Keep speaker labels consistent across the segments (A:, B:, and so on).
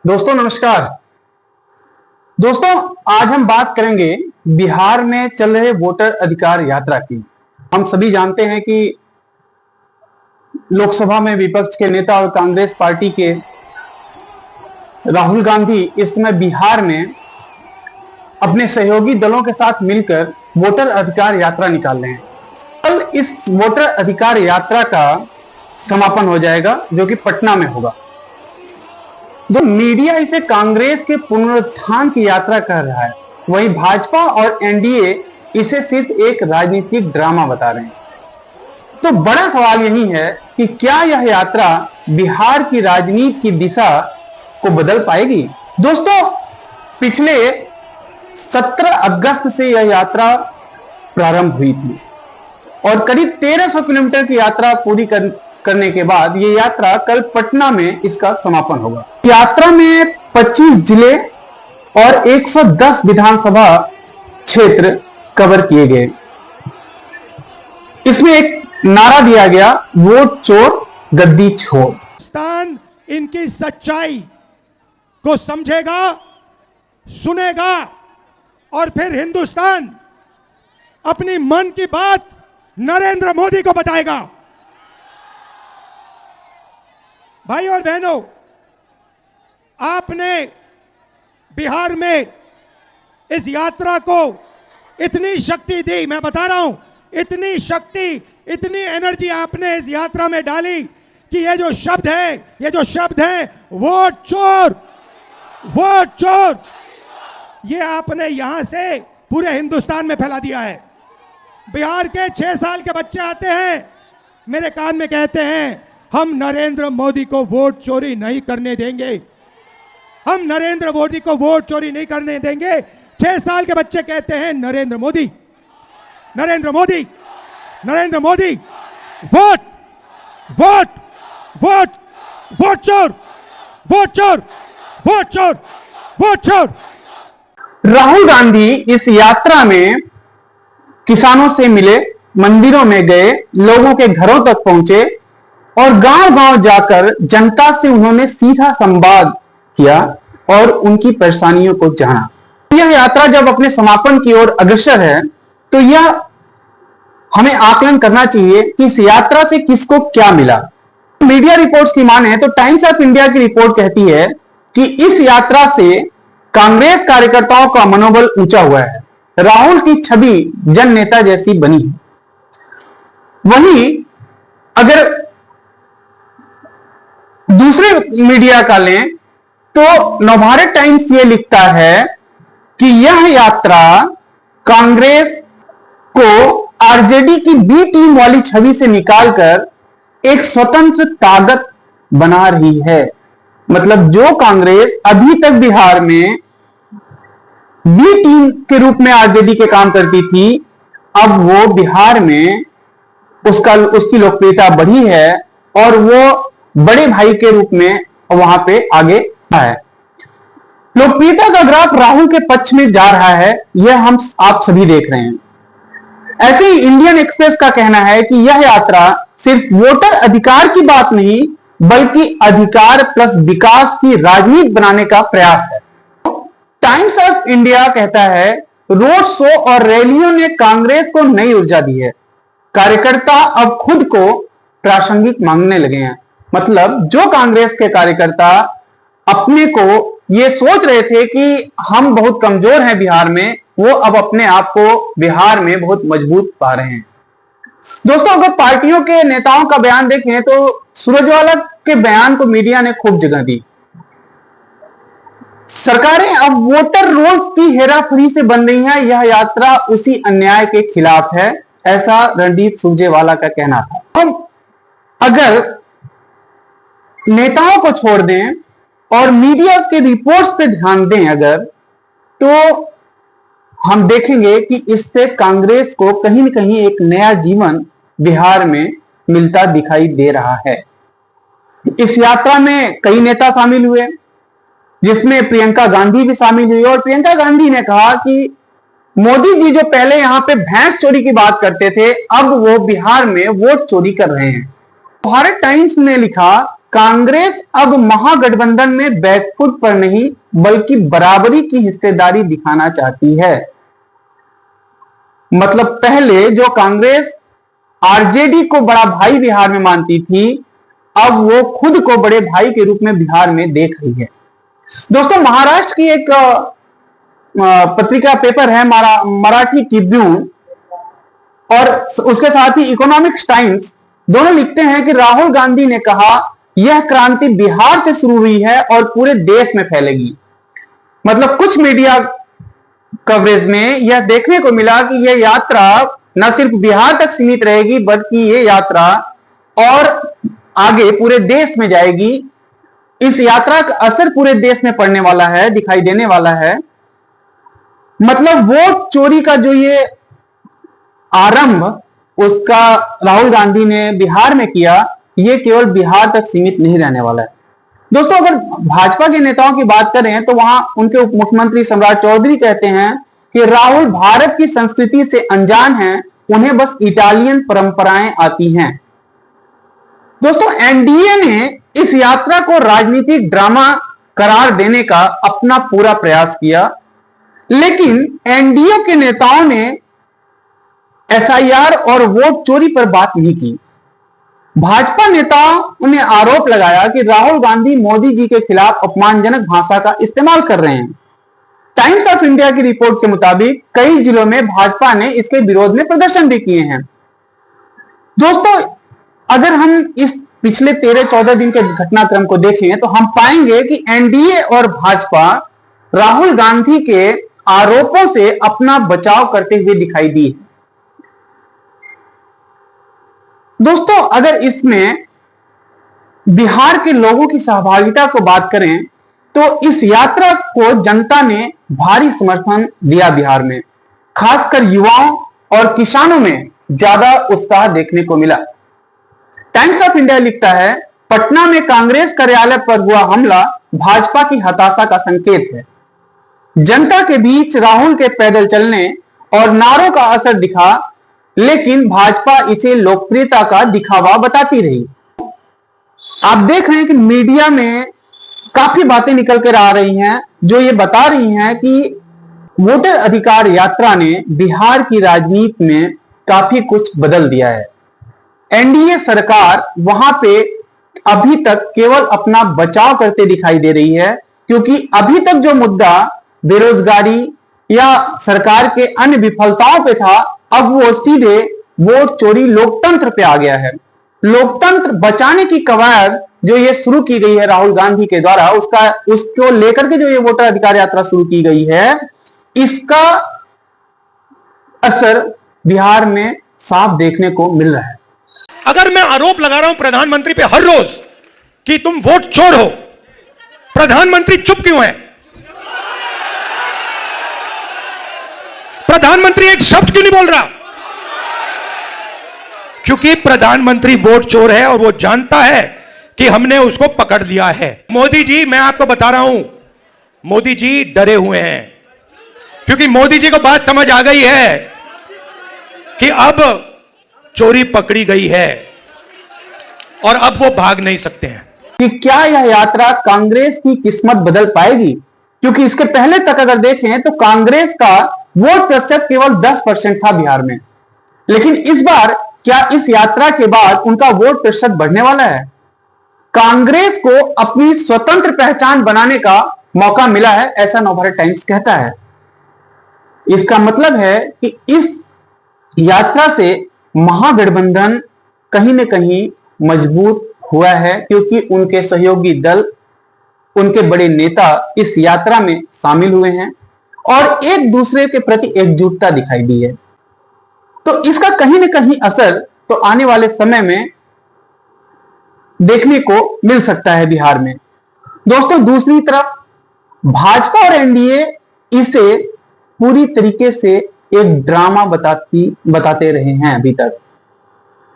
A: दोस्तों नमस्कार। दोस्तों आज हम बात करेंगे बिहार में चल रहे वोटर अधिकार यात्रा की। हम सभी जानते हैं कि लोकसभा में विपक्ष के नेता और कांग्रेस पार्टी के राहुल गांधी इस समय बिहार में अपने सहयोगी दलों के साथ मिलकर वोटर अधिकार यात्रा निकाल रहे हैं। कल इस वोटर अधिकार यात्रा का समापन हो जाएगा जो कि पटना में होगा। तो मीडिया इसे कांग्रेस के पुनरुत्थान की यात्रा कह रहा है, वहीं भाजपा और एनडीए इसे सिर्फ एक राजनीतिक ड्रामा बता रहे हैं। तो बड़ा सवाल यही है कि क्या यह यात्रा बिहार की राजनीति की दिशा को बदल पाएगी। दोस्तों पिछले 17 अगस्त से यह यात्रा प्रारंभ हुई थी और करीब 1300 किलोमीटर की यात्रा पूरी करने के बाद ये यात्रा कल पटना में इसका समापन होगा। यात्रा में 25 जिले और 110 विधानसभा क्षेत्र कवर किए गए। इसमें एक नारा दिया गया, वोट चोर गद्दी छोड़।
B: हिंदुस्तान इनकी सच्चाई को समझेगा, सुनेगा और फिर हिंदुस्तान अपनी मन की बात नरेंद्र मोदी को बताएगा। भाई और बहनों, आपने बिहार में इस यात्रा को इतनी शक्ति दी, मैं बता रहा हूं, इतनी शक्ति, इतनी एनर्जी आपने इस यात्रा में डाली कि ये जो शब्द है वोट चोर, वोट चोर, ये आपने यहां से पूरे हिंदुस्तान में फैला दिया है। बिहार के 6 साल के बच्चे आते हैं, मेरे कान में कहते हैं, हम नरेंद्र मोदी को वोट चोरी नहीं करने देंगे, हम नरेंद्र मोदी को वोट चोरी नहीं करने देंगे। 6 साल के बच्चे कहते हैं Narendra Modi, Narendra Modi, Narendra Modi, vote vote vote vote चोर, वोट चोर, वोट चोर, वोट चोर।
A: राहुल गांधी इस यात्रा में किसानों से मिले, मंदिरों में गए, लोगों के घरों तक पहुंचे और गांव-गांव जाकर जनता से उन्होंने सीधा संवाद किया और उनकी परेशानियों को जाना। यह यात्रा जब अपने समापन की ओर अग्रसर है तो यह हमें आकलन करना चाहिए कि इस यात्रा से किसको क्या मिला। मीडिया रिपोर्ट्स की माने तो टाइम्स ऑफ इंडिया की रिपोर्ट कहती है कि इस यात्रा से कांग्रेस कार्यकर्ताओं का मनोबल ऊंचा हुआ है, राहुल की छवि जन नेता जैसी बनी है। वहीं अगर दूसरे मीडिया का लें तो नवभारत टाइम्स ये लिखता है कि यह यात्रा कांग्रेस को आरजेडी की बी टीम वाली छवि से निकालकर एक स्वतंत्र ताकत बना रही है। मतलब जो कांग्रेस अभी तक बिहार में बी टीम के रूप में आरजेडी के काम करती थी, अब वो बिहार में उसकी लोकप्रियता बढ़ी है और वो बड़े भाई के रूप में वहां पे आगे है। लोकप्रियता का ग्राफ राहुल के पक्ष में जा रहा है, यह आप सभी देख रहे हैं। ऐसे ही इंडियन एक्सप्रेस का कहना है कि यह यात्रा सिर्फ वोटर अधिकार की बात नहीं बल्कि अधिकार प्लस विकास की राजनीति बनाने का प्रयास है। टाइम्स ऑफ इंडिया कहता है, रोड शो और रैलियों ने कांग्रेस को नई ऊर्जा दी है, कार्यकर्ता अब खुद को प्रासंगिक मांगने लगे हैं। मतलब जो कांग्रेस के कार्यकर्ता अपने को ये सोच रहे थे कि हम बहुत कमजोर हैं बिहार में, वो अब अपने आप को बिहार में बहुत मजबूत पा रहे हैं। दोस्तों अगर पार्टियों के नेताओं का बयान देखें तो सुरजेवाला के बयान को मीडिया ने खूब जगह दी। सरकारें अब वोटर रोल्स की हेराफेरी से बन रही हैं, यह यात्रा उसी अन्याय के खिलाफ है, ऐसा रणदीप सुरजेवाला का कहना था। हम अगर नेताओं को छोड़ दें और मीडिया के रिपोर्ट्स पे ध्यान दें अगर, तो हम देखेंगे कि इससे कांग्रेस को कहीं न कहीं एक नया जीवन बिहार में मिलता दिखाई दे रहा है। इस यात्रा में कई नेता शामिल हुए, जिसमें प्रियंका गांधी भी शामिल हुई और प्रियंका गांधी ने कहा कि मोदी जी जो पहले यहां पे भैंस चोरी की बात करते थे, अब वो बिहार में वोट चोरी कर रहे हैं। भारत टाइम्स ने लिखा कांग्रेस अब महागठबंधन में बैकफुट पर नहीं बल्कि बराबरी की हिस्सेदारी दिखाना चाहती है। मतलब पहले जो कांग्रेस आरजेडी को बड़ा भाई बिहार में मानती थी, अब वो खुद को बड़े भाई के रूप में बिहार में देख रही है। दोस्तों, महाराष्ट्र की एक पत्रिका पेपर है मराठी ट्रिब्यून और उसके साथ ही इकोनॉमिक्स टाइम्स, दोनों लिखते हैं कि राहुल गांधी ने कहा यह क्रांति बिहार से शुरू हुई है और पूरे देश में फैलेगी। मतलब कुछ मीडिया कवरेज में यह देखने को मिला कि यह यात्रा न सिर्फ बिहार तक सीमित रहेगी बल्कि यह यात्रा और आगे पूरे देश में जाएगी। इस यात्रा का असर पूरे देश में पड़ने वाला है, दिखाई देने वाला है। मतलब वोट चोरी का जो ये आरंभ उसका राहुल गांधी ने बिहार में किया, ये केवल बिहार तक सीमित नहीं रहने वाला है। दोस्तों, अगर भाजपा के नेताओं की बात करें तो वहां उनके उप मुख्यमंत्री सम्राट चौधरी कहते हैं कि राहुल भारत की संस्कृति से अनजान हैं, उन्हें बस इटालियन परंपराएं आती हैं। दोस्तों, एनडीए ने इस यात्रा को राजनीतिक ड्रामा करार देने का अपना पूरा प्रयास किया, लेकिन एनडीए के नेताओं ने एसआईआर और वोट चोरी पर बात नहीं की। भाजपा नेताओं ने आरोप लगाया कि राहुल गांधी मोदी जी के खिलाफ अपमानजनक भाषा का इस्तेमाल कर रहे हैं। टाइम्स ऑफ इंडिया की रिपोर्ट के मुताबिक कई जिलों में भाजपा ने इसके विरोध में प्रदर्शन भी किए हैं। दोस्तों, अगर हम इस पिछले 13-14 दिन के घटनाक्रम को देखें तो हम पाएंगे कि एनडीए और भाजपा राहुल गांधी के आरोपों से अपना बचाव करते हुए दिखाई दी। दोस्तों, अगर इसमें बिहार के लोगों की सहभागिता को बात करें तो इस यात्रा को जनता ने भारी समर्थन दिया। बिहार में खासकर युवाओं और किसानों में ज्यादा उत्साह देखने को मिला। टाइम्स ऑफ इंडिया लिखता है, पटना में कांग्रेस कार्यालय पर हुआ हमला भाजपा की हताशा का संकेत है। जनता के बीच राहुल के पैदल चलने और नारों का असर दिखा, लेकिन भाजपा इसे लोकप्रियता का दिखावा बताती रही। आप देख रहे हैं कि मीडिया में काफी बातें निकल कर आ रही हैं जो ये बता रही हैं कि वोटर अधिकार यात्रा ने बिहार की राजनीति में काफी कुछ बदल दिया है। एनडीए सरकार वहां पे अभी तक केवल अपना बचाव करते दिखाई दे रही है, क्योंकि अभी तक जो मुद्दा बेरोजगारी या सरकार के अन्य विफलताओं पे था, अब वो सीधे वोट चोरी लोकतंत्र पे आ गया है। लोकतंत्र बचाने की कवायद जो ये शुरू की गई है राहुल गांधी के द्वारा, उसको लेकर के जो ये वोटर अधिकार यात्रा शुरू की गई है, इसका असर बिहार में साफ देखने को मिल रहा है।
B: अगर मैं आरोप लगा रहा हूं प्रधानमंत्री पे हर रोज कि तुम वोट चोर हो, प्रधानमंत्री चुप क्यों है? प्रधानमंत्री एक शब्द क्यों नहीं बोल रहा? क्योंकि प्रधानमंत्री वोट चोर है और वो जानता है कि हमने उसको पकड़ लिया है। मोदी जी, मैं आपको बता रहा हूं, मोदी जी डरे हुए हैं, क्योंकि मोदी जी को बात समझ आ गई है कि अब चोरी पकड़ी गई है और अब वो भाग नहीं सकते हैं।
A: कि क्या यह यात्रा कांग्रेस की किस्मत बदल पाएगी? क्योंकि इसके पहले तक अगर देखें तो कांग्रेस का वोट प्रतिशत केवल 10% था बिहार में, लेकिन इस बार क्या इस यात्रा के बाद उनका वोट प्रतिशत बढ़ने वाला है? कांग्रेस को अपनी स्वतंत्र पहचान बनाने का मौका मिला है, ऐसा नवभारत टाइम्स कहता है। इसका मतलब है कि इस यात्रा से महागठबंधन कहीं न कहीं मजबूत हुआ है, क्योंकि उनके सहयोगी दल, उनके बड़े नेता इस यात्रा में शामिल हुए हैं और एक दूसरे के प्रति एकजुटता दिखाई दी है। तो इसका कहीं न कहीं असर तो आने वाले समय में देखने को मिल सकता है बिहार में। दोस्तों, दूसरी तरफ भाजपा और एनडीए इसे पूरी तरीके से एक ड्रामा बताते रहे हैं अभी तक।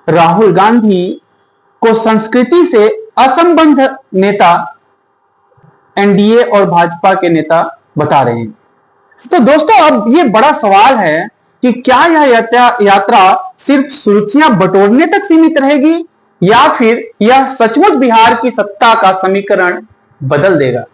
A: राहुल गांधी को संस्कृति से असंबद्ध नेता एनडीए और भाजपा के नेता बता रहे हैं। तो दोस्तों, अब ये बड़ा सवाल है कि क्या यह यात्रा सिर्फ सुर्खियां बटोरने तक सीमित रहेगी या फिर यह सचमुच बिहार की सत्ता का समीकरण बदल देगा।